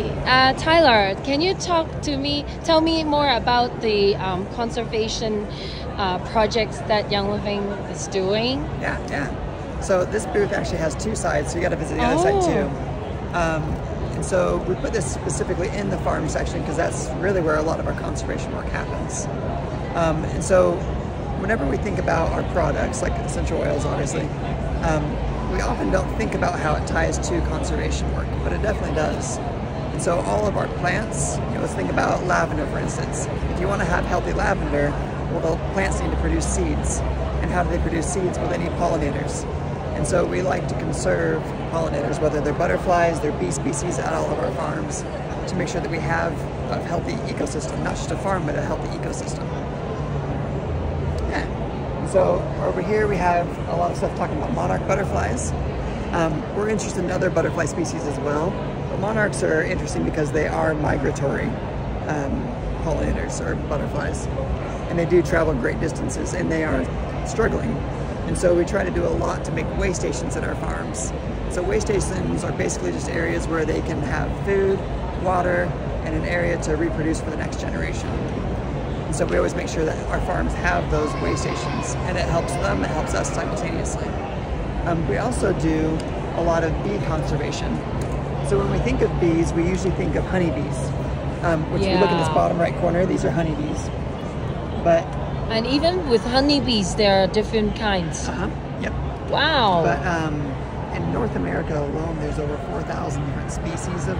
Hey, Tyler, can you tell me more about the conservation projects that Young Living is doing? Yeah. So this booth actually has two sides, so you got to visit the other side too. And so we put this specifically in the farm section because that's really where a lot of our conservation work happens. And so whenever we think about our products, like essential oils obviously, we often don't think about how it ties to conservation work, but it definitely does. And so all of our plants, let's think about lavender for instance. If you want to have healthy lavender, well, the plants need to produce seeds. And how do they produce seeds? Well, they need pollinators. And so we like to conserve pollinators, whether they're butterflies, they're bee species at all of our farms, to make sure that we have a healthy ecosystem, not just a farm, but a healthy ecosystem. Yeah. So over here we have a lot of stuff talking about monarch butterflies. We're interested in other butterfly species as well, but monarchs are interesting because they are migratory pollinators or butterflies, and they do travel great distances, and they are struggling. And so we try to do a lot to make way stations at our farms. So way stations are basically just areas where they can have food, water, and an area to reproduce for the next generation. And so we always make sure that our farms have those way stations, and it helps them, it helps us simultaneously. We also do a lot of bee conservation. So when we think of bees, we usually think of honeybees. Which if you look in this bottom right corner, these are honeybees. And even with honeybees, there are different kinds. Yep. Wow. But in North America alone, there's over 4,000 different species of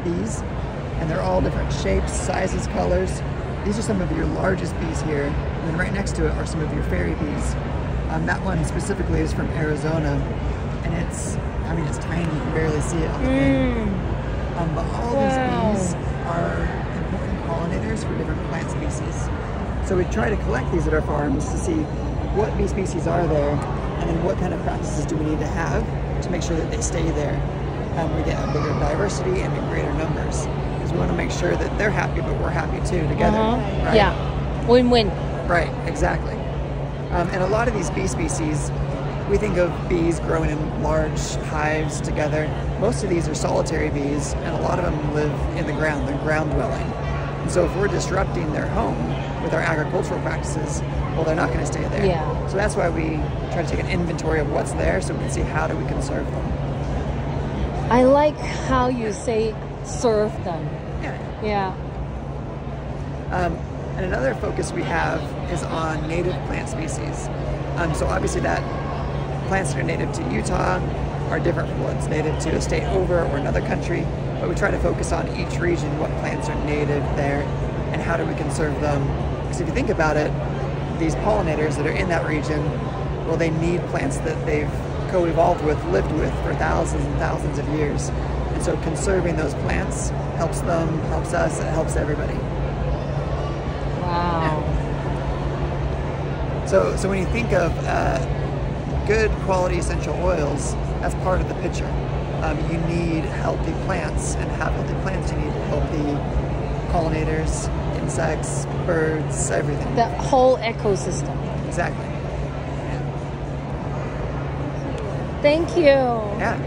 bees, and they're all different shapes, sizes, colors. These are some of your largest bees here, and then right next to it are some of your fairy bees. That one specifically is from Arizona, and it's tiny, you can barely see it on the thing. But all these bees are important pollinators for different plant species. So we try to collect these at our farms to see what bee species are there, and then what kind of practices do we need to have to make sure that they stay there. We get a bigger diversity and in greater numbers, because we want to make sure that they're happy, but we're happy too together. Right? Yeah, win-win. Right, exactly. And a lot of these bee species, we think of bees growing in large hives together. Most of these are solitary bees, and a lot of them live in the ground. They're ground dwelling. And so if we're disrupting their home with our agricultural practices, well, they're not going to stay there. Yeah. So that's why we try to take an inventory of what's there so we can see how do we conserve them. I like how you say serve them. Yeah. And another focus we have is on native plant species. So obviously that plants that are native to Utah are different from what's native to a state over or another country, but we try to focus on each region, what plants are native there, and how do we conserve them. Because if you think about it, these pollinators that are in that region, well, they need plants that they've co-evolved with, lived with for thousands and thousands of years. And so conserving those plants helps them, helps us, it helps everybody. Wow. Yeah. So when you think of good quality essential oils, that's part of the picture. You need healthy plants, and to have healthy plants, you need healthy pollinators, insects, birds, everything. The whole ecosystem. Exactly. Yeah. Thank you. Yeah.